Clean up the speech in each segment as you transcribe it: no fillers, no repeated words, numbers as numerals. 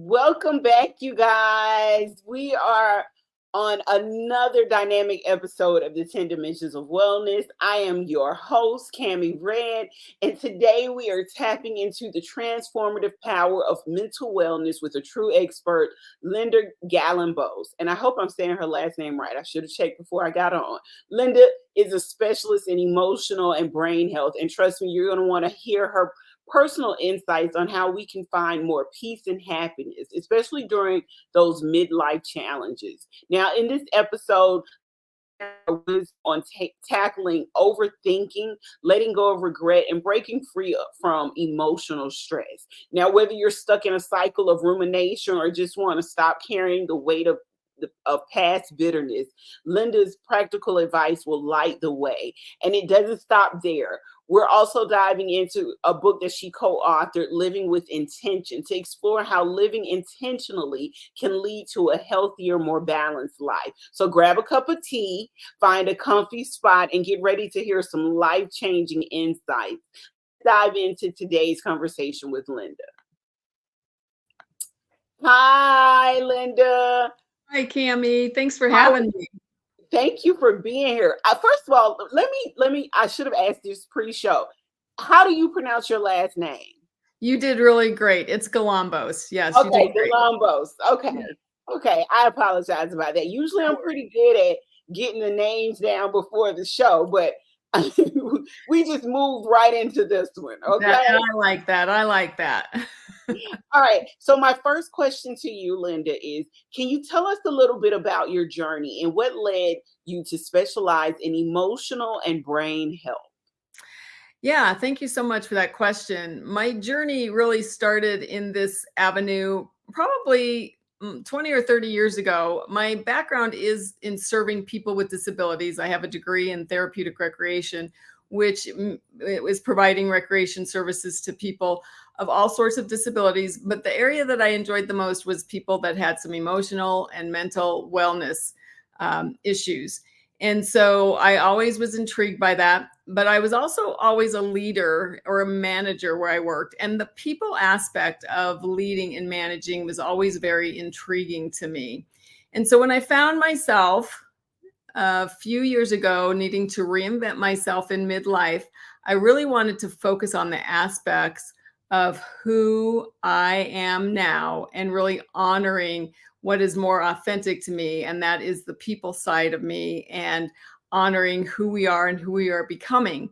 Welcome back, you guys. We are on another dynamic episode of the 10 Dimensions of Wellness. I am your host, Cammie Red, and today we are tapping into the transformative power of mental wellness with a true expert, Linda Galambos. And I hope I'm saying her last name right. I should have checked before I got on. Linda is a specialist in emotional and brain health, and trust me, you're going to want to hear her personal insights on how we can find more peace and happiness, especially during those midlife challenges. Now, in this episode, was on tackling overthinking, letting go of regret, and breaking free from emotional stress. Now, whether you're stuck in a cycle of rumination or just want to stop carrying the weight of past bitterness, Linda's practical advice will light the way. And it doesn't stop there. We're also diving into a book that she co-authored, Living with Intention, to explore how living intentionally can lead to a healthier, more balanced life. So grab a cup of tea, find a comfy spot, and get ready to hear some life-changing insights. Dive into today's conversation with Linda. Hi, Linda. Hi, Cammie. Thanks for having me. Thank you for being here. First of all, let me. I should have asked this pre-show. How do you pronounce your last name? You did really great. It's Galambos. Yes. Okay, Galambos. Okay. Yeah. Okay. I apologize about that. Usually I'm pretty good at getting the names down before the show, but we just moved right into this one. Okay. I like that. All right. So my first question to you, Linda, is can you tell us a little bit about your journey and what led you to specialize in emotional and brain health? Yeah, thank you so much for that question. My journey really started in this avenue probably 20 or 30 years ago. My background is in serving people with disabilities. I have a degree in therapeutic recreation, which is providing recreation services to people of all sorts of disabilities. But the area that I enjoyed the most was people that had some emotional and mental wellness issues. And so I always was intrigued by that. But I was also always a leader or a manager where I worked. And the people aspect of leading and managing was always very intriguing to me. And so when I found myself a few years ago needing to reinvent myself in midlife, I really wanted to focus on the aspects of who I am now and really honoring what is more authentic to me. And that is the people side of me and honoring who we are and who we are becoming.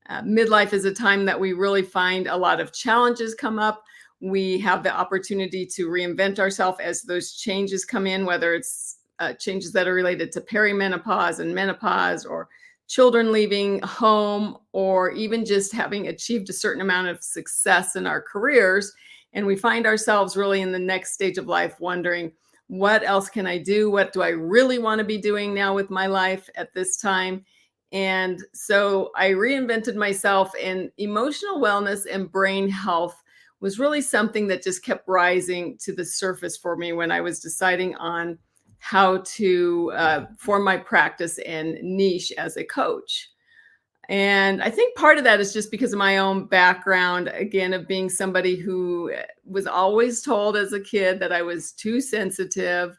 Midlife is a time that we really find a lot of challenges come up. We have the opportunity to reinvent ourselves as those changes come in, whether it's changes that are related to perimenopause and menopause, or children leaving home, or even just having achieved a certain amount of success in our careers. And we find ourselves really in the next stage of life wondering, what else can I do? What do I really want to be doing now with my life at this time? And so I reinvented myself, and emotional wellness and brain health was really something that just kept rising to the surface for me when I was deciding on how to form my practice and niche as a coach. And I think part of that is just because of my own background, again, of being somebody who was always told as a kid that I was too sensitive.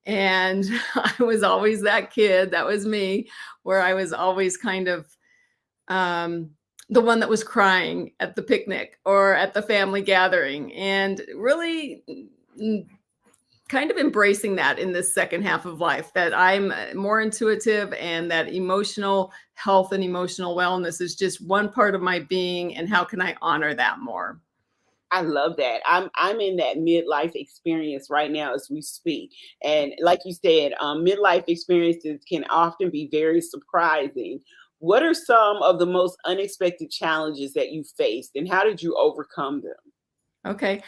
And I was always that kid, that was me, where I was always kind of the one that was crying at the picnic or at the family gathering. And really kind of embracing that in this second half of life, that I'm more intuitive and that emotional health and emotional wellness is just one part of my being. And how can I honor that more? I love that. I'm in that midlife experience right now as we speak. And like you said, midlife experiences can often be very surprising. What are some of the most unexpected challenges that you faced, and how did you overcome them? Okay.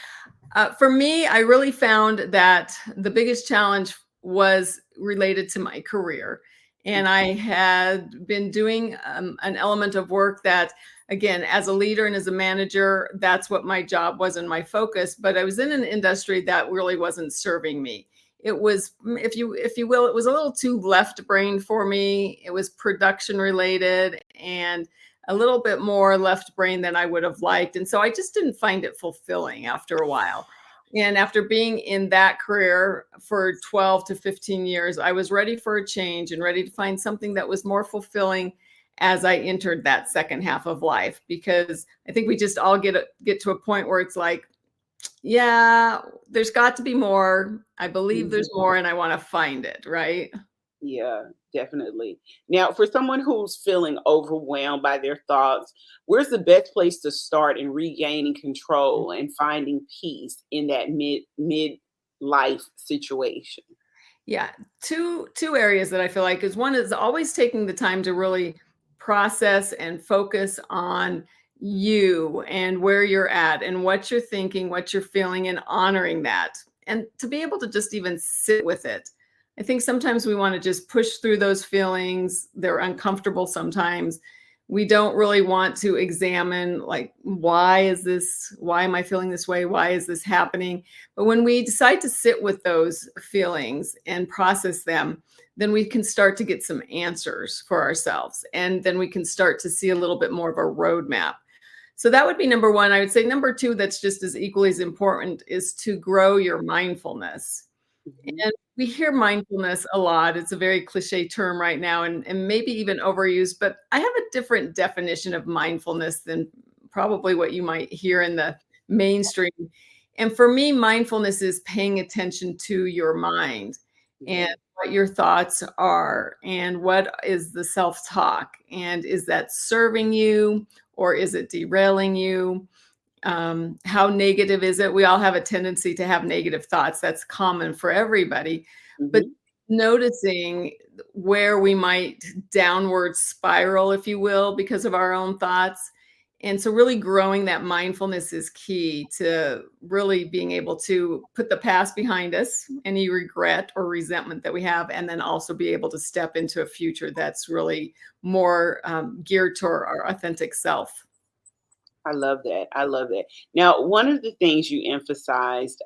For me, I really found that the biggest challenge was related to my career. And I had been doing an element of work that, again, as a leader and as a manager, that's what my job was and my focus. But I was in an industry that really wasn't serving me. It was, if you will, it was a little too left brain for me. It was production related and a little bit more left brain than I would have liked. And so I just didn't find it fulfilling after a while. And after being in that career for 12 to 15 years, I was ready for a change and ready to find something that was more fulfilling as I entered that second half of life. Because I think we just all get to a point where it's like, yeah, there's got to be more. I believe Mhm. there's more and I want to find it, right? Yeah, definitely. Now, for someone who's feeling overwhelmed by their thoughts, where's the best place to start in regaining control and finding peace in that mid life situation? Yeah, two areas that I feel like is one is always taking the time to really process and focus on you and where you're at and what you're thinking, what you're feeling, and honoring that. And to be able to just even sit with it. I think sometimes we want to just push through those feelings. They're uncomfortable sometimes. We don't really want to examine, like, why am I feeling this way? Why is this happening? But when we decide to sit with those feelings and process them, then we can start to get some answers for ourselves. And then we can start to see a little bit more of a roadmap. So that would be number one. I would say number two, that's just as equally as important, is to grow your mindfulness. Mhm. And we hear mindfulness a lot. It's a very cliche term right now and maybe even overused, but I have a different definition of mindfulness than probably what you might hear in the mainstream. And for me, mindfulness is paying attention to your mind and Yeah. what your thoughts are and what is the self talk. And is that serving you or is it derailing you? How negative is it? We all have a tendency to have negative thoughts. That's common for everybody. But Mhm. noticing where we might downward spiral, if you will, because of our own thoughts. And so, really growing that mindfulness is key to really being able to put the past behind us, any regret or resentment that we have, and then also be able to step into a future that's really more geared toward our authentic self. I love that. I love that. Now, one of the things you emphasized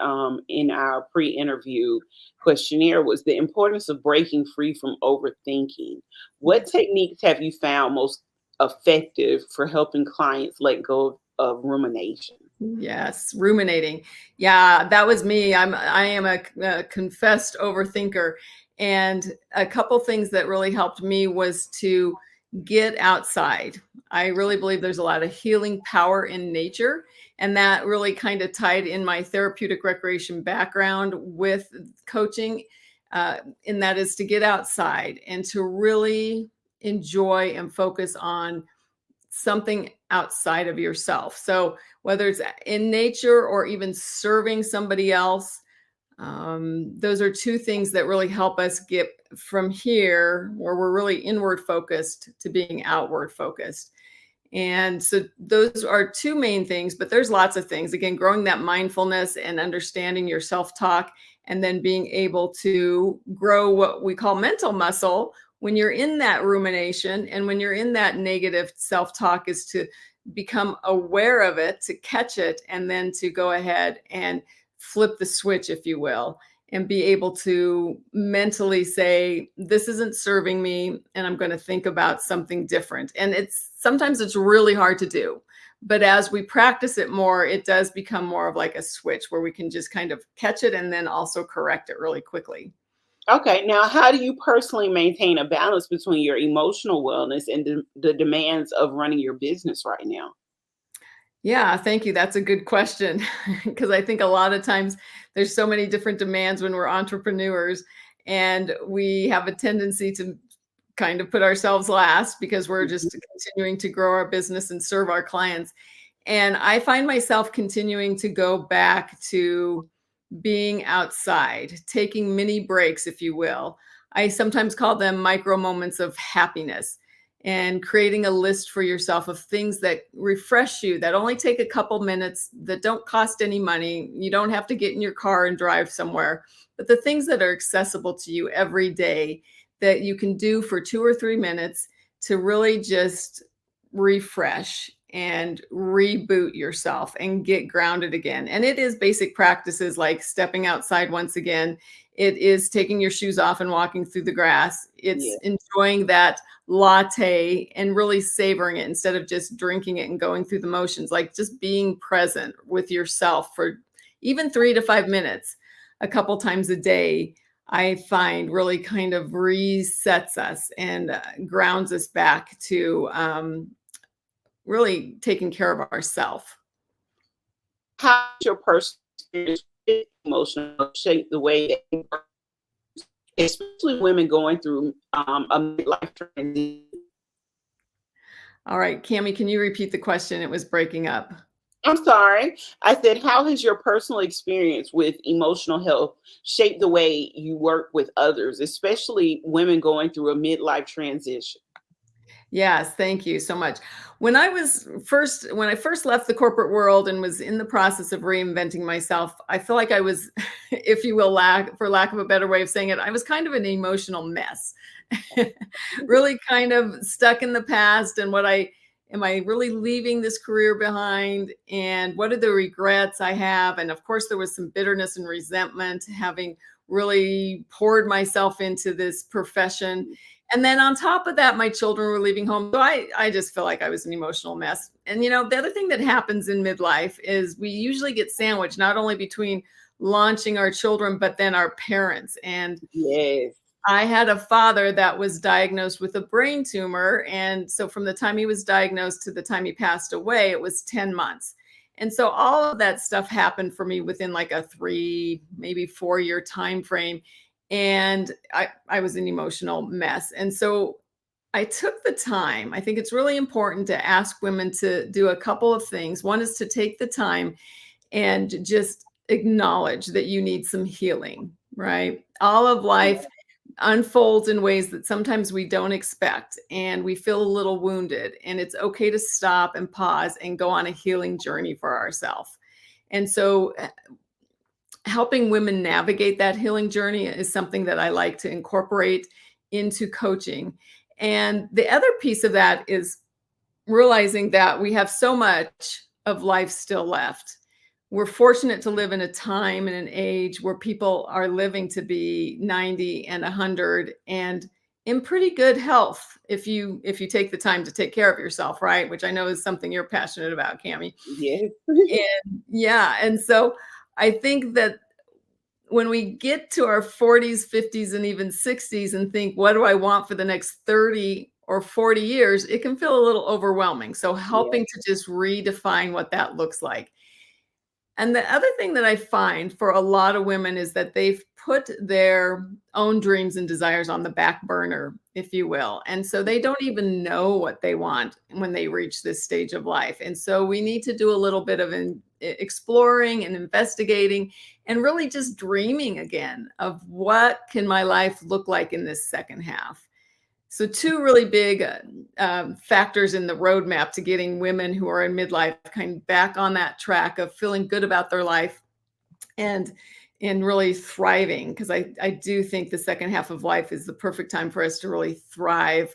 in our pre-interview questionnaire was the importance of breaking free from overthinking. What techniques have you found most effective for helping clients let go of rumination? Yes, ruminating. Yeah, that was me. I am a confessed overthinker, and a couple things that really helped me was to get outside. I really believe there's a lot of healing power in nature, and that really kind of tied in my therapeutic recreation background with coaching. And that is to get outside and to really enjoy and focus on something outside of yourself. So whether it's in nature or even serving somebody else, those are two things that really help us get from here, where we're really inward focused, to being outward focused. And so those are two main things, but there's lots of things. Again, growing that mindfulness and understanding your self talk, and then being able to grow what we call mental muscle when you're in that rumination and when you're in that negative self talk, is to become aware of it, to catch it, and then to go ahead and flip the switch, if you will, and be able to mentally say, this isn't serving me, and I'm going to think about something different. And it's sometimes it's really hard to do, but as we practice it more, it does become more of like a switch where we can just kind of catch it and then also correct it really quickly. Okay, now how do you personally maintain a balance between your emotional wellness and the demands of running your business right now? Yeah, thank you. That's a good question because I think a lot of times there's so many different demands when we're entrepreneurs, and we have a tendency to kind of put ourselves last because we're Mhm. just continuing to grow our business and serve our clients. And I find myself continuing to go back to being outside, taking mini breaks, if you will. I sometimes call them micro moments of happiness, and creating a list for yourself of things that refresh you, that only take a couple minutes, that don't cost any money. You don't have to get in your car and drive somewhere, but the things that are accessible to you every day that you can do for 2 or 3 minutes to really just refresh and reboot yourself and get grounded again. And it is basic practices like stepping outside once again. It is taking your shoes off and walking through the grass. Yeah. It's enjoying that latte and really savoring it instead of just drinking it and going through the motions, like just being present with yourself for even 3 to 5 minutes a couple times a day, I find really kind of resets us and grounds us back to really taking care of ourselves. How does your personal experience with emotional shape the way that you work, especially women going through a midlife transition? All right, Cami, can you repeat the question? It was breaking up. I'm sorry. I said, how has your personal experience with emotional health shaped the way you work with others, especially women going through a midlife transition? Yes, thank you so much. When I first left the corporate world and was in the process of reinventing myself, I feel like I was, if you will, for lack of a better way of saying it, I was kind of an emotional mess. Really kind of stuck in the past and am I really leaving this career behind, and what are the regrets I have? And of course there was some bitterness and resentment having really poured myself into this profession. And then on top of that, my children were leaving home. So I just feel like I was an emotional mess. And the other thing that happens in midlife is we usually get sandwiched not only between launching our children, but then our parents. And Yes. I had a father that was diagnosed with a brain tumor. And so from the time he was diagnosed to the time he passed away, it was 10 months. And so all of that stuff happened for me within like a 3, maybe 4 year time frame. And I was an emotional mess. And so I took the time. I think it's really important to ask women to do a couple of things. One is to take the time and just acknowledge that you need some healing, right? All of life unfolds in ways that sometimes we don't expect, and we feel a little wounded, and it's okay to stop and pause and go on a healing journey for ourselves. And so helping women navigate that healing journey is something that I like to incorporate into coaching. And the other piece of that is realizing that we have so much of life still left. We're fortunate to live in a time and an age where people are living to be 90 and 100 and in pretty good health if you take the time to take care of yourself, right? Which I know is something you're passionate about, Cami. Yes. And yeah, and so I think that when we get to our 40s, 50s, and even 60s and think, what do I want for the next 30 or 40 years, it can feel a little overwhelming. So Yes. helping to just redefine what that looks like. And the other thing that I find for a lot of women is that they've put their own dreams and desires on the back burner, if you will. And so they don't even know what they want when they reach this stage of life. And so we need to do a little bit of exploring and investigating and really just dreaming again of what can my life look like in this second half. So two really big factors in the roadmap to getting women who are in midlife kind of back on that track of feeling good about their life and really thriving, because I do think the second half of life is the perfect time for us to really thrive,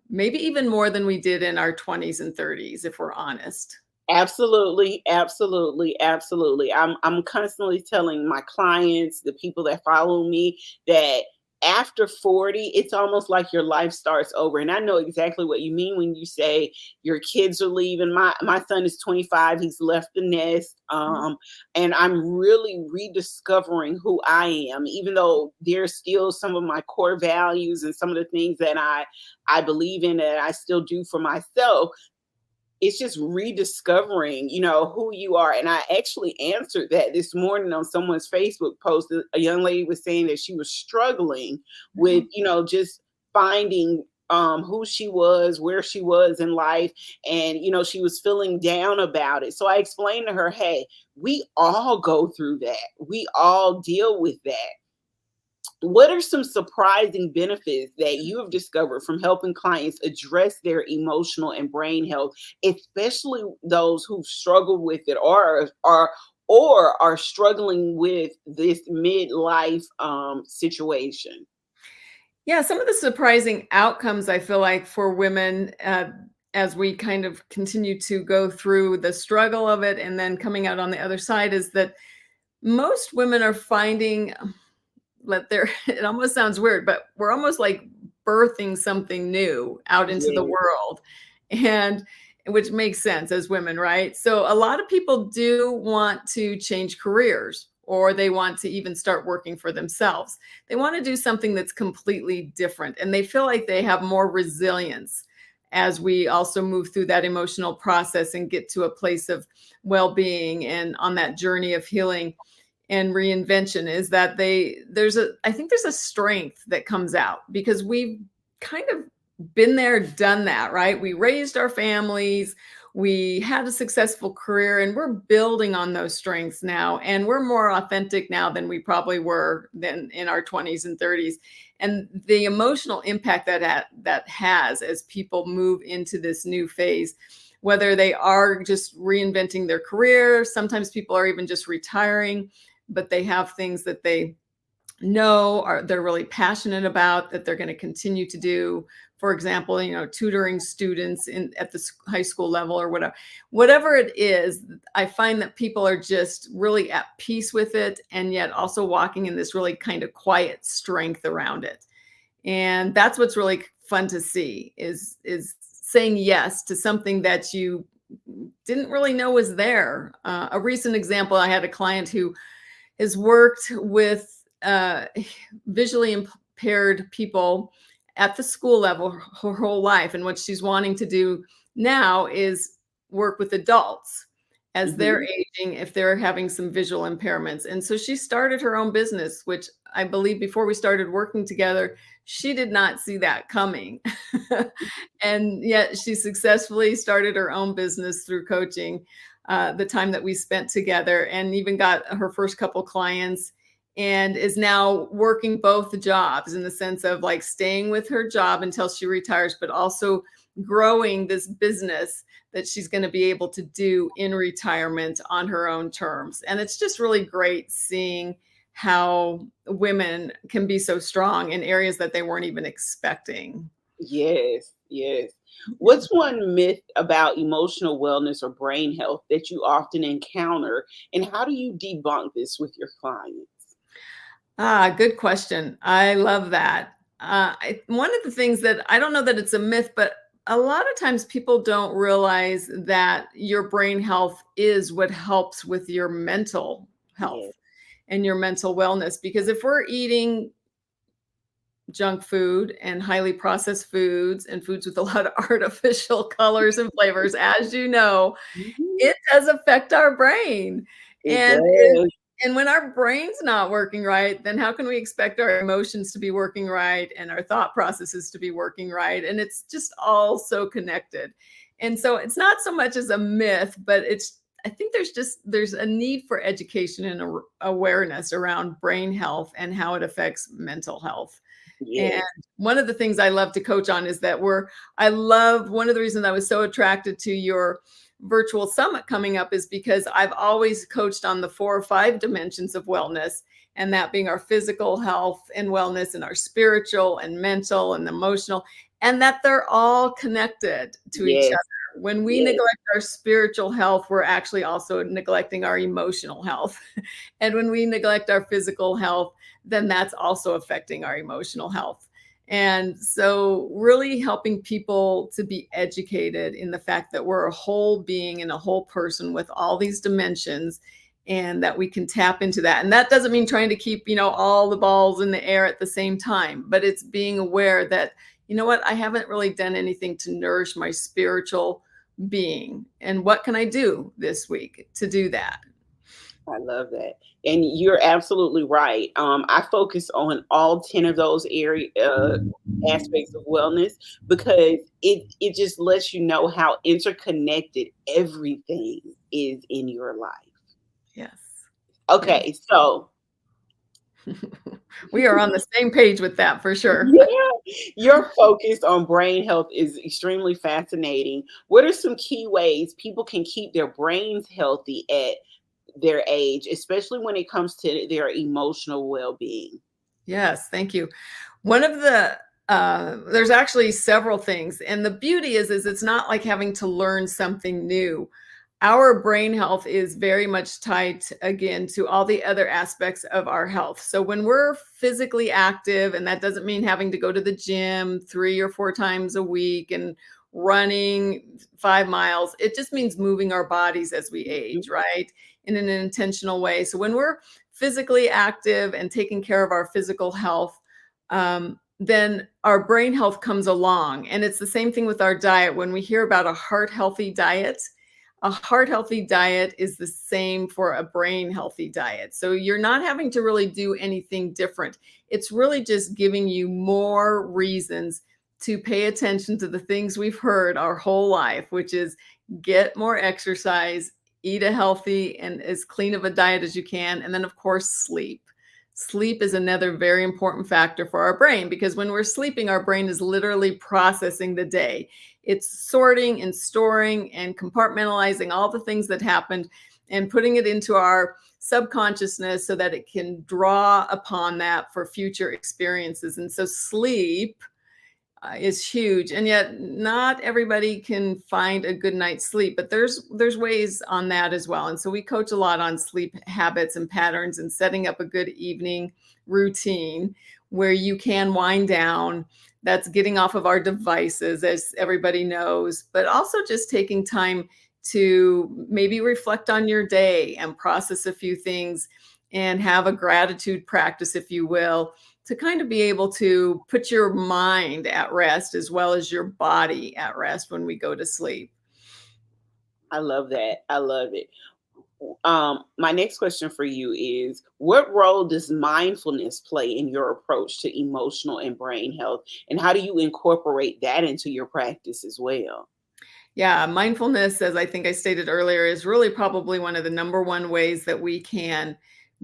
maybe even more than we did in our 20s and 30s, if we're honest. Absolutely, absolutely, absolutely. I'm constantly telling my clients, the people that follow me, that after 40, it's almost like your life starts over. And I know exactly what you mean when you say your kids are leaving. My son is 25, he's left the nest. And I'm really rediscovering who I am, even though there's still some of my core values and some of the things that I believe in that I still do for myself. It's just rediscovering, who you are. And I actually answered that this morning on someone's Facebook post. A young lady was saying that she was struggling with, just finding who she was, where she was in life. And, she was feeling down about it. So I explained to her, hey, we all go through that. We all deal with that. What are some surprising benefits that you have discovered from helping clients address their emotional and brain health, especially those who've struggled with it or are struggling with this midlife situation? Yeah, some of the surprising outcomes I feel like for women, as we kind of continue to go through the struggle of it and then coming out on the other side, is that most women are finding it almost sounds weird, but we're almost like birthing something new out into the Yeah. world. And which makes sense as women, right? So a lot of people do want to change careers, or they want to even start working for themselves. They want to do something that's completely different, and they feel like they have more resilience as we also move through that emotional process and get to a place of well-being and on that journey of healing and reinvention. Is that I think there's a strength that comes out because we've kind of been there, done that, right? We raised our families, we had a successful career, and we're building on those strengths now. And we're more authentic now than we probably were then in our 20s and 30s. And the emotional impact that has as people move into this new phase, whether they are just reinventing their career, sometimes people are even just retiring, but they have things that they know they're really passionate about that they're going to continue to do. For example, tutoring students at the high school level or whatever it is. I find that people are just really at peace with it, and yet also walking in this really kind of quiet strength around it. And that's what's really fun to see is saying yes to something that you didn't really know was there. A recent example, I had a client who has worked with visually impaired people at the school level her whole life. And what she's wanting to do now is work with adults as they're aging, if they're having some visual impairments. And so she started her own business, which I believe before we started working together, she did not see that coming. And yet she successfully started her own business through coaching, the time that we spent together, and even got her first couple clients, and is now working both jobs in the sense of like staying with her job until she retires, but also growing this business that she's going to be able to do in retirement on her own terms. And it's just really great seeing how women can be so strong in areas that they weren't even expecting. Yes, yes. What's one myth about emotional wellness or brain health that you often encounter, and how do you debunk this with your clients? Good question. I love that. One of the things that I don't know that it's a myth, but a lot of times people don't realize that your brain health is what helps with your mental health Yes, and your mental wellness. Because if we're eating junk food and highly processed foods and foods with a lot of artificial colors and flavors, as you know, mhm, it does affect our brain. it And does. and when our brain's not working right, then how can we expect our emotions to be working right and our thought processes to be working right? And it's just all so connected. And so it's not so much as a myth, but I think there's a need for education and awareness around brain health and how it affects mental health. And Yes, one of the things I love to coach on is that I love one of the reasons I was so attracted to your virtual summit coming up is because I've always coached on the 4 or 5 dimensions of wellness, and that being our physical health and wellness, and our spiritual and mental and emotional, and that they're all connected to each yes, other. When we yes. neglect our spiritual health, we're actually also neglecting our emotional health. And when we neglect our physical health, then that's also affecting our emotional health. And so really helping people to be educated in the fact that we're a whole being and a whole person with all these dimensions, and that we can tap into that. And that doesn't mean trying to keep, all the balls in the air at the same time, but it's being aware that, what, I haven't really done anything to nourish my spiritual being. And what can I do this week to do that? I love that. And you're absolutely right. I focus on all 10 of those aspects of wellness because it just lets you know how interconnected everything is in your life. Yes. Yes. Okay, so We are on the same page with that for sure. yeah, your focus on brain health is extremely fascinating. What are some key ways people can keep their brains healthy at their age, especially when it comes to their emotional well-being? Yes, thank you. One of the there's actually several things, and the beauty is it's not like having to learn something new. Our brain health is very much tied again to all the other aspects of our health. So when we're physically active, and that doesn't mean having to go to the gym 3 or 4 times a week and running 5 miles. It just means moving our bodies as we age, right? In an intentional way. So when we're physically active and taking care of our physical health, then our brain health comes along. And it's the same thing with our diet. When we hear about a heart healthy diet is the same for a brain healthy diet. So you're not having to really do anything different. It's really just giving you more reasons to pay attention to the things we've heard our whole life, which is get more exercise, eat a healthy and as clean of a diet as you can, and then, of course, sleep. Sleep is another very important factor for our brain because when we're sleeping, our brain is literally processing the day. It's sorting and storing and compartmentalizing all the things that happened and putting it into our subconsciousness so that it can draw upon that for future experiences. And so sleep is huge, and yet not everybody can find a good night's sleep, but there's ways on that as well. And so we coach a lot on sleep habits and patterns and setting up a good evening routine where you can wind down. That's getting off of our devices, as everybody knows, but also just taking time to maybe reflect on your day and process a few things and have a gratitude practice, if you will, to kind of be able to put your mind at rest as well as your body at rest when we go to sleep. I love that. I love it. My next question for you is, what role does mindfulness play in your approach to emotional and brain health? And how do you incorporate that into your practice as well? Yeah, mindfulness, as I think I stated earlier, is really probably one of the number one ways that we can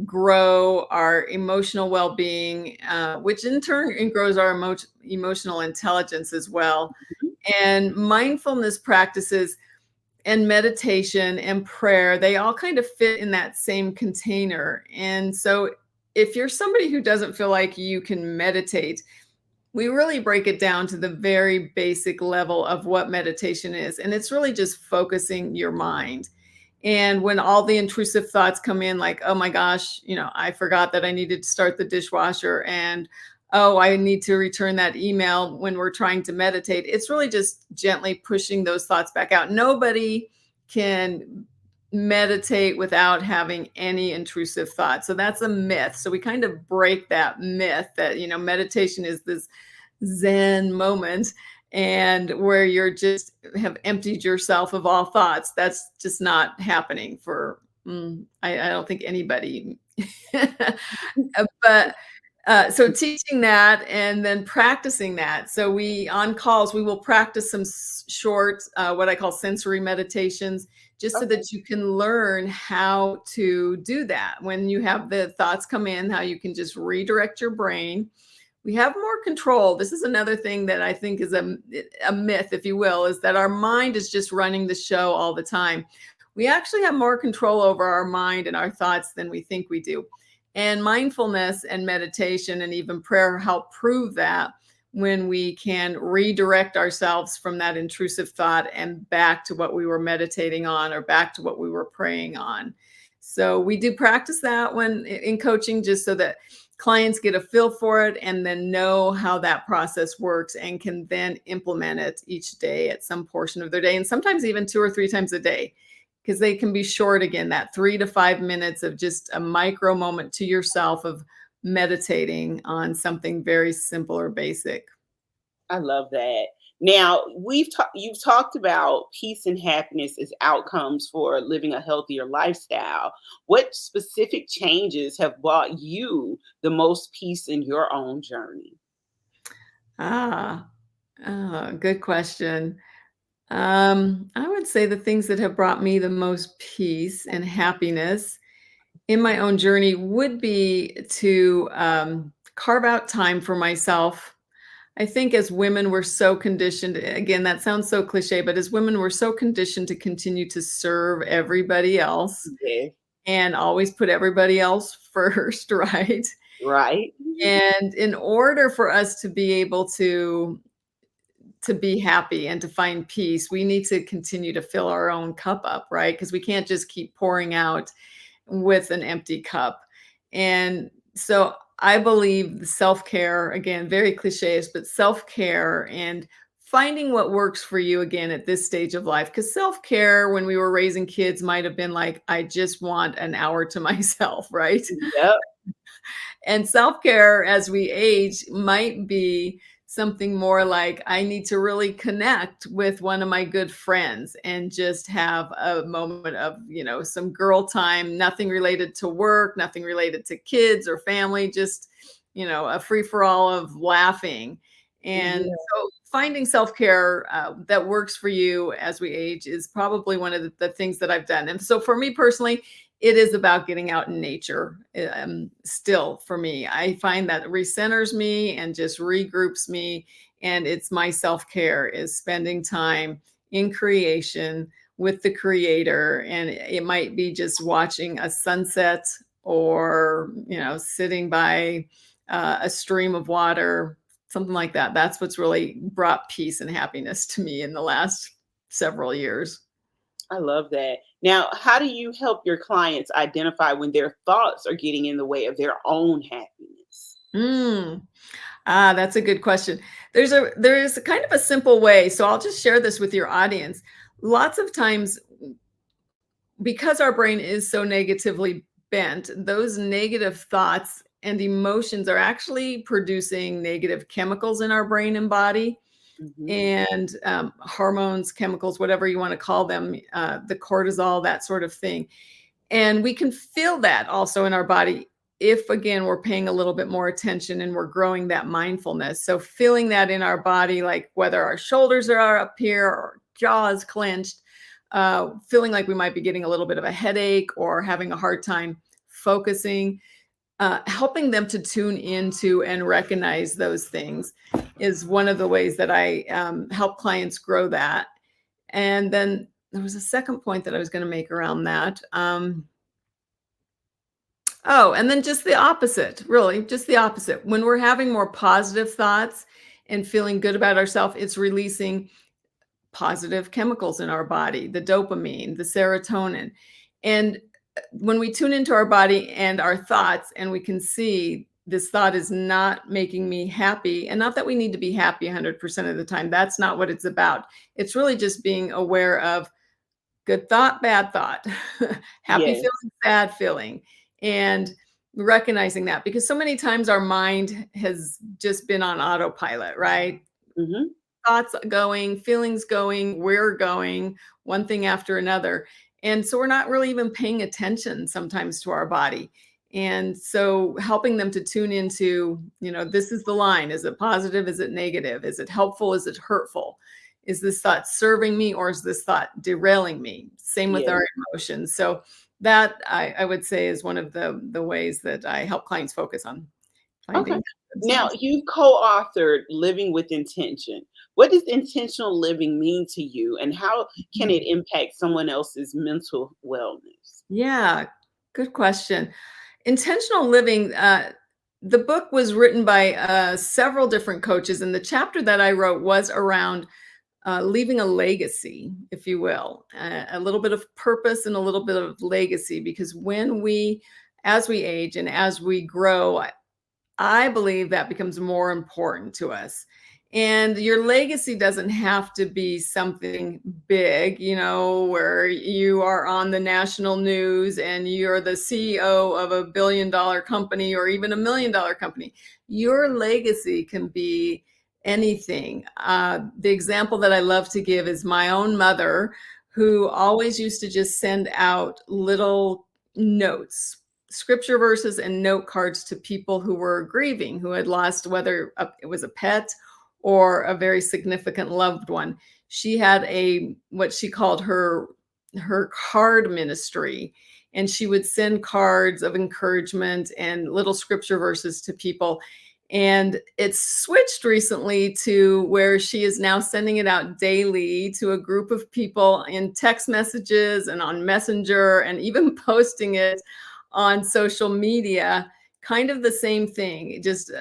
grow our emotional well-being, which in turn grows our emotional intelligence as well. And mindfulness practices and meditation and prayer, they all kind of fit in that same container. And so if you're somebody who doesn't feel like you can meditate, we really break it down to the very basic level of what meditation is. And it's really just focusing your mind. And when all the intrusive thoughts come in, like, oh my gosh, I forgot that I needed to start the dishwasher, and oh, I need to return that email when we're trying to meditate, it's really just gently pushing those thoughts back out. Nobody can meditate without having any intrusive thoughts. So that's a myth. So we kind of break that myth that, meditation is this Zen moment and where you're just have emptied yourself of all thoughts. That's just not happening for, I don't think anybody. But so teaching that and then practicing that. So on calls, we will practice some short, what I call sensory meditations, just so Okay. that you can learn how to do that. When you have the thoughts come in, how you can just redirect your brain. We have more control. This is another thing that I think is a myth, if you will, is that our mind is just running the show all the time. We actually have more control over our mind and our thoughts than we think we do. And mindfulness and meditation and even prayer help prove that when we can redirect ourselves from that intrusive thought and back to what we were meditating on or back to what we were praying on. So we do practice that when in coaching, just so that clients get a feel for it and then know how that process works and can then implement it each day at some portion of their day, and sometimes even 2 or 3 times a day, because they can be short, again, that 3 to 5 minutes of just a micro moment to yourself of meditating on something very simple or basic. I love that. Now, you've talked about peace and happiness as outcomes for living a healthier lifestyle. What specific changes have brought you the most peace in your own journey? Ah, good question. I would say the things that have brought me the most peace and happiness in my own journey would be to carve out time for myself. I think as women, we're so conditioned. Again, that sounds so cliche, but as women, we're so conditioned to continue to serve everybody else Yeah, and always put everybody else first, right? right. And in order for us to be able to be happy and to find peace, we need to continue to fill our own cup up, right? Because we can't just keep pouring out with an empty cup. And so I believe self care, again, very cliches, but self care and finding what works for you again at this stage of life. Because self-care when we were raising kids might have been like, I just want an hour to myself, right? Yep. And self-care as we age might be something more like, I need to really connect with one of my good friends and just have a moment of, some girl time, nothing related to work, nothing related to kids or family, just, a free for all of laughing. And Yeah. so finding self-care that works for you as we age is probably one of the things that I've done. And so for me personally, it is about getting out in nature. Still, for me, I find that recenters me and just regroups me. And it's my self care is spending time in creation with the creator. And it might be just watching a sunset or, sitting by a stream of water, something like that. That's what's really brought peace and happiness to me in the last several years. I love that. Now, how do you help your clients identify when their thoughts are getting in the way of their own happiness? Mm. That's a good question. There is a kind of a simple way. So I'll just share this with your audience. Lots of times, because our brain is so negatively bent, those negative thoughts and emotions are actually producing negative chemicals in our brain and body, Mhm. and hormones, chemicals, whatever you want to call them, the cortisol, that sort of thing. And we can feel that also in our body if, again, we're paying a little bit more attention and we're growing that mindfulness. So, feeling that in our body, like whether our shoulders are up here or jaws clenched, feeling like we might be getting a little bit of a headache or having a hard time focusing, helping them to tune into and recognize those things is one of the ways that I help clients grow that. And then there was a second point that I was going to make around that. Oh, and then just the opposite, really, just the opposite. When we're having more positive thoughts and feeling good about ourselves, it's releasing positive chemicals in our body, the dopamine, the serotonin. And when we tune into our body and our thoughts, and we can see this thought is not making me happy, and not that we need to be happy 100% of the time. That's not what it's about. It's really just being aware of good thought, bad thought, happy Yes. feeling, sad feeling, and recognizing that, because so many times our mind has just been on autopilot, right? Mhm. Thoughts going, feelings going, we're going, one thing after another. And so we're not really even paying attention sometimes to our body. And so helping them to tune into, this is the line. Is it positive? Is it negative? Is it helpful? Is it hurtful? Is this thought serving me, or is this thought derailing me? Same with Yes. our emotions. So that I would say is one of the ways that I help clients focus on Okay. finding Now, themselves. you've co-authored Living with Intention. What does intentional living mean to you, and how can it impact someone else's mental wellness? Yeah, good question. Intentional living, the book was written by several different coaches, and the chapter that I wrote was around leaving a legacy, if you will, a little bit of purpose and a little bit of legacy. Because as we age and as we grow, I believe that becomes more important to us. And your legacy doesn't have to be something big, where you are on the national news and you're the CEO of a $1 billion company or even a $1 million company. Your legacy can be anything. The example that I love to give is my own mother, who always used to just send out little notes, scripture verses and note cards to people who were grieving, who had lost, whether it was a pet or a very significant loved one. She had what she called her card ministry, and she would send cards of encouragement and little scripture verses to people. And it's switched recently to where she is now sending it out daily to a group of people in text messages and on Messenger, and even posting it on social media. Kind of the same thing. Just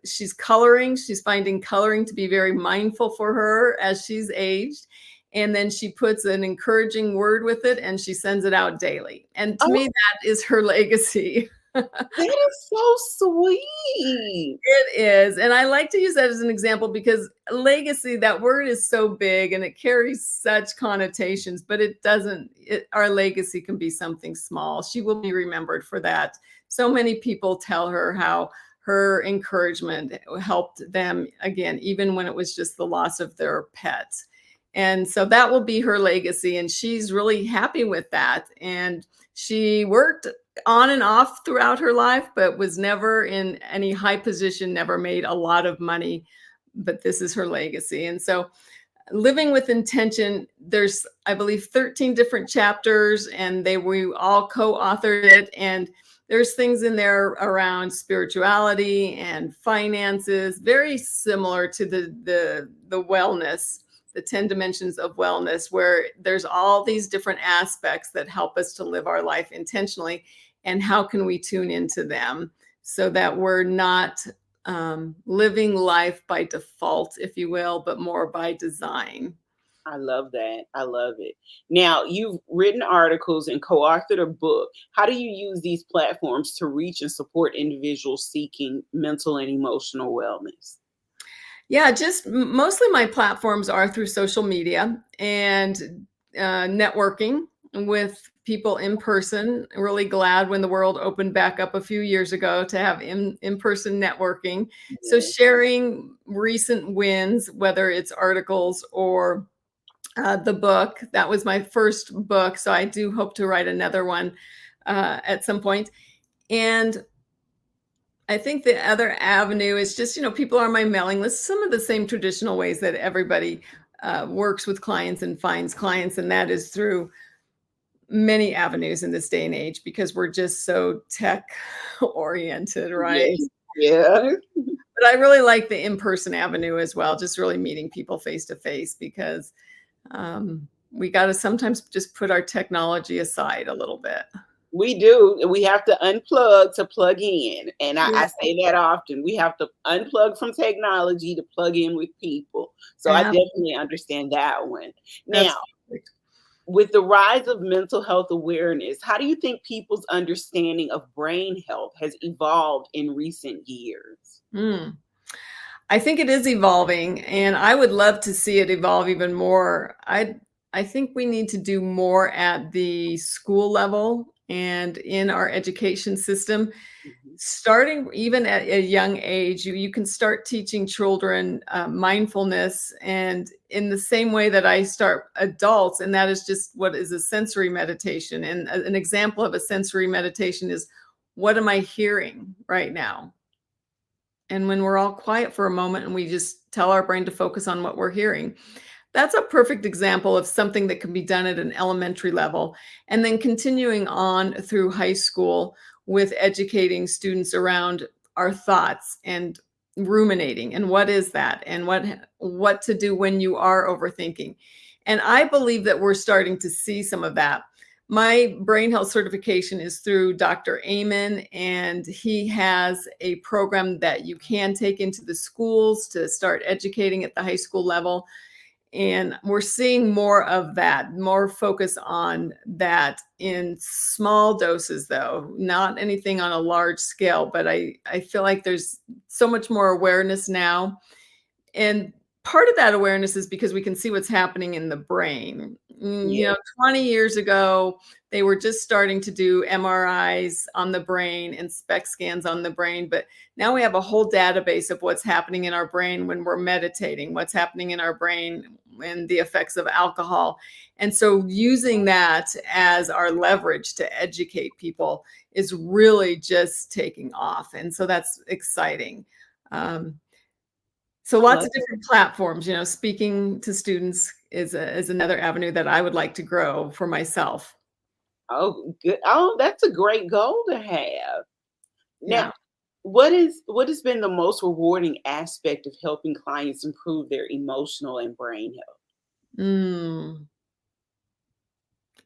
she's coloring. She's finding coloring to be very mindful for her as she's aged. And then she puts an encouraging word with it and she sends it out daily. And to Oh, me, that is her legacy. That is so sweet. It is, and I like to use that as an example because legacy, that word is so big and it carries such connotations, but it doesn't our legacy can be something small. She will be remembered for that. So many people tell her how her encouragement helped them again, even when it was just the loss of their pets. And so that will be her legacy, and she's really happy with that. And she worked on and off throughout her life, but was never in any high position, never made a lot of money. But this is her legacy. And so, living with intention, there's, I believe, 13 different chapters, and we all co-authored it. And there's things in there around spirituality and finances, very similar to the wellness, the 10 dimensions of wellness, where there's all these different aspects that help us to live our life intentionally. And how can we tune into them so that we're not living life by default, if you will, but more by design. I love that. I love it. Now, you've written articles and co-authored a book. How do you use these platforms to reach and support individuals seeking mental and emotional wellness? Yeah, just mostly my platforms are through social media and networking with people in person. Really glad when the world opened back up a few years ago to have in-person networking. So Yeah. sharing recent wins, whether it's articles or the book. That was my first book, so I do hope to write another one at some point. And I think the other avenue is just, people are on my mailing list, some of the same traditional ways that everybody works with clients and finds clients. And that is through many avenues in this day and age because we're just so tech oriented, Yeah. right? Yeah. But I really like the in-person avenue as well, just really meeting people face to face because we got to sometimes just put our technology aside a little bit. We do. We have to unplug to plug in. And I, Yeah, I say that often. We have to unplug from technology to plug in with people. So I ab- definitely understand that one. that's Now, perfect. with the rise of mental health awareness, how do you think people's understanding of brain health has evolved in recent years? Mm. I think it is evolving, and I would love to see it evolve even more. I think we need to do more at the school level and in our education system, Mhm. starting even at a young age. You can start teaching children mindfulness, and in the same way that I start adults, and that is just what is a sensory meditation. And an example of a sensory meditation is, what am I hearing right now? And when we're all quiet for a moment and we just tell our brain to focus on what we're hearing, that's a perfect example of something that can be done at an elementary level. And then continuing on through high school with educating students around our thoughts and ruminating and what is that and what to do when you are overthinking. And I believe that we're starting to see some of that. My brain health certification is through Dr. Amen, and he has a program that you can take into the schools to start educating at the high school level. And we're seeing more of that, more focus on that in small doses, though, not anything on a large scale. But I feel like there's so much more awareness now, and part of that awareness is because we can see what's happening in the brain. Yeah. 20 years ago, they were just starting to do MRIs on the brain and SPECT scans on the brain. But now we have a whole database of what's happening in our brain when we're meditating, what's happening in our brain and the effects of alcohol. And so using that as our leverage to educate people is really just taking off. And so that's exciting. Um, so I lots love of different platforms, speaking to students is another avenue that I would like to grow for myself. Oh, good. Oh, that's a great goal to have. Now, Yeah. what has been the most rewarding aspect of helping clients improve their emotional and brain health? Mm.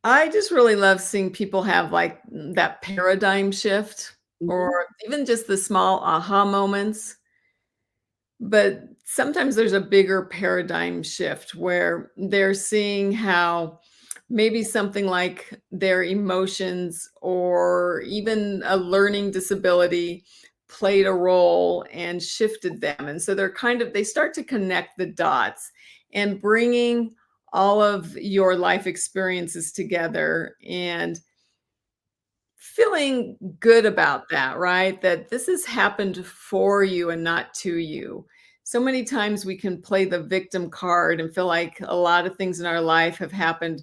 I just really love seeing people have like that paradigm shift or Mhm. even just the small aha moments. But sometimes there's a bigger paradigm shift where they're seeing how maybe something like their emotions or even a learning disability played a role and shifted them. And so they start to connect the dots and bringing all of your life experiences together and feeling good about that, right? That this has happened for you and not to you. So many times we can play the victim card and feel like a lot of things in our life have happened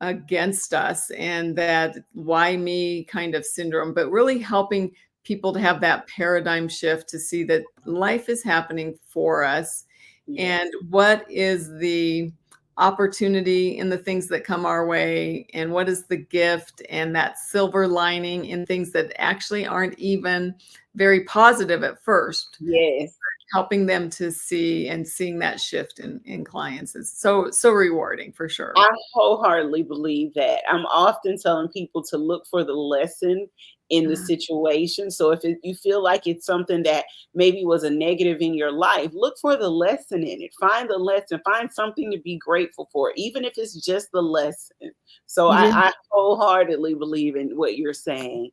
against us and that why me kind of syndrome, but really helping people to have that paradigm shift to see that life is happening for us and Yes. what is the opportunity in the things that come our way and what is the gift and that silver lining in things that actually aren't even very positive at first, Yes. helping them to see and seeing that shift in clients is so rewarding for sure. I wholeheartedly believe that. I'm often telling people to look for the lesson in the situation. So if you feel like it's something that maybe was a negative in your life, look for the lesson in it. Find the lesson, find something to be grateful for, even if it's just the lesson. So Yeah. I wholeheartedly believe in what you're saying.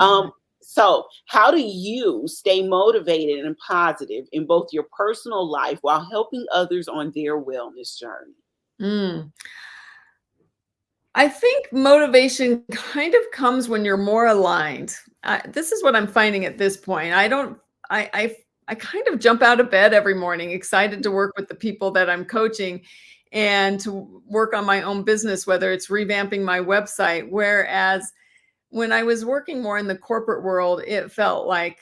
Yeah. So how do you stay motivated and positive in both your personal life while helping others on their wellness journey? Mm. I think motivation kind of comes when you're more aligned. This is what I'm finding at this point. I don't. I kind of jump out of bed every morning, excited to work with the people that I'm coaching, and to work on my own business, whether it's revamping my website. Whereas when I was working more in the corporate world, it felt like,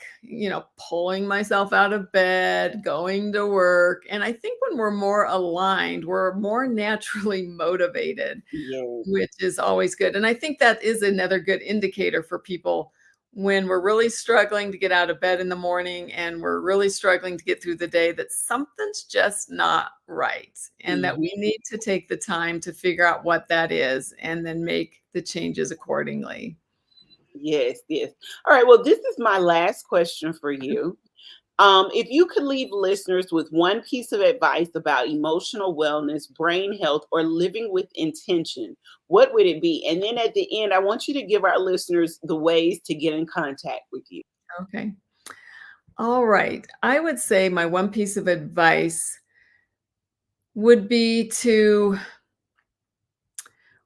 pulling myself out of bed, going to work. And I think when we're more aligned, we're more naturally motivated, Yes. which is always good. And I think that is another good indicator for people when we're really struggling to get out of bed in the morning and we're really struggling to get through the day, that something's just not right. And that we Mhm. need to take the time to figure out what that is and then make the changes accordingly. Yes, yes. All right. Well, this is my last question for you. If you could leave listeners with one piece of advice about emotional wellness, brain health, or living with intention, what would it be? And then at the end, I want you to give our listeners the ways to get in contact with you. Okay. All right. I would say my one piece of advice would be to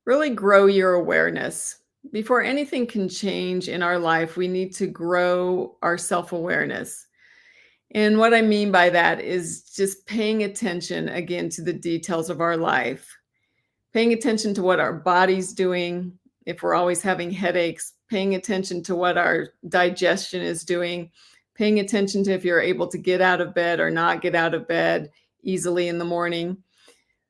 really grow your awareness. Before anything can change in our life, we need to grow our self awareness. And what I mean by that is just paying attention again to the details of our life, paying attention to what our body's doing. If we're always having headaches, paying attention to what our digestion is doing, paying attention to if you're able to get out of bed or not get out of bed easily in the morning.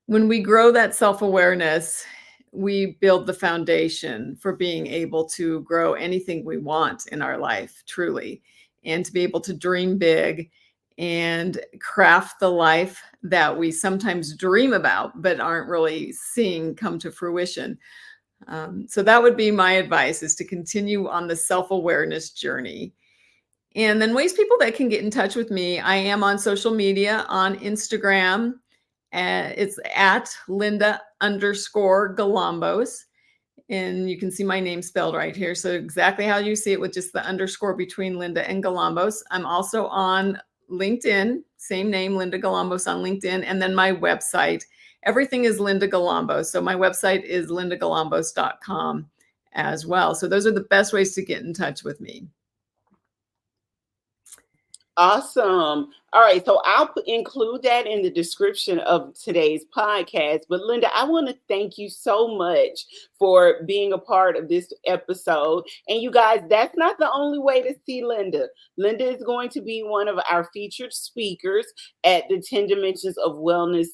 When we grow that self awareness, we build the foundation for being able to grow anything we want in our life, truly, and to be able to dream big and craft the life that we sometimes dream about, but aren't really seeing come to fruition. So that would be my advice, is to continue on the self awareness journey. And then ways people that can get in touch with me, I am on social media on Instagram. It's at Linda_Galambos. And you can see my name spelled right here. So exactly how you see it, with just the underscore between Linda and Galambos. I'm also on LinkedIn, same name, Linda Galambos on LinkedIn. And then my website, everything is Linda Galambos. So my website is lindagalambos.com as well. So those are the best ways to get in touch with me. Awesome. All right. So I'll include that in the description of today's podcast. But Linda, I want to thank you so much for being a part of this episode. And you guys, that's not the only way to see Linda. Linda is going to be one of our featured speakers at the 10 Dimensions of Wellness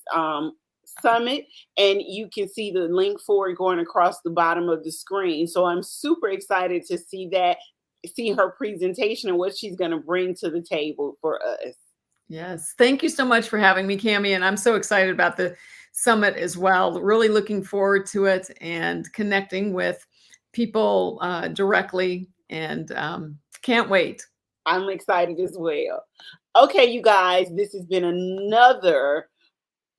Summit. And you can see the link for it going across the bottom of the screen. So I'm super excited to see her presentation and what she's going to bring to the table for us. Yes. Thank you so much for having me, Cami. And I'm so excited about the summit as well. Really looking forward to it and connecting with people directly, and can't wait. I'm excited as well. Okay, you guys, this has been another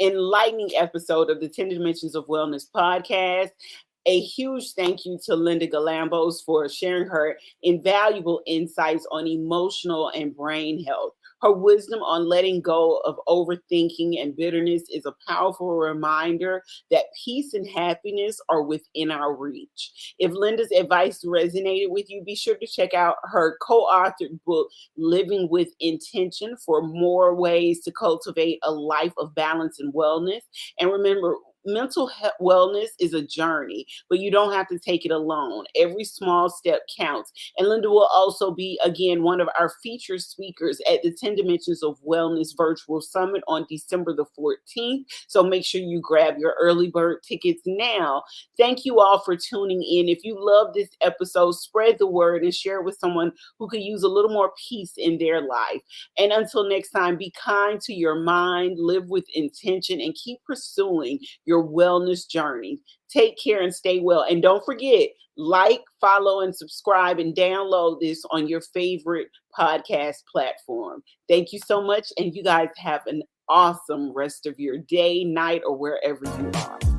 enlightening episode of the 10 Dimensions of Wellness podcast. A huge thank you to Linda Galambos for sharing her invaluable insights on emotional and brain health. Her wisdom on letting go of overthinking and bitterness is a powerful reminder that peace and happiness are within our reach. If Linda's advice resonated with you, be sure to check out her co authored book, Living with Intention, for more ways to cultivate a life of balance and wellness. And remember, mental health wellness is a journey, but you don't have to take it alone. Every small step counts. And Linda will also be, again, one of our featured speakers at the 10 Dimensions of Wellness Virtual Summit on December the 14th. So make sure you grab your early bird tickets now. Thank you all for tuning in. If you love this episode, spread the word and share it with someone who could use a little more peace in their life. And until next time, be kind to your mind, live with intention, and keep pursuing your wellness journey. Take care and stay well. And don't forget, like, follow, and subscribe and download this on your favorite podcast platform. Thank you so much. And you guys have an awesome rest of your day, night, or wherever you are.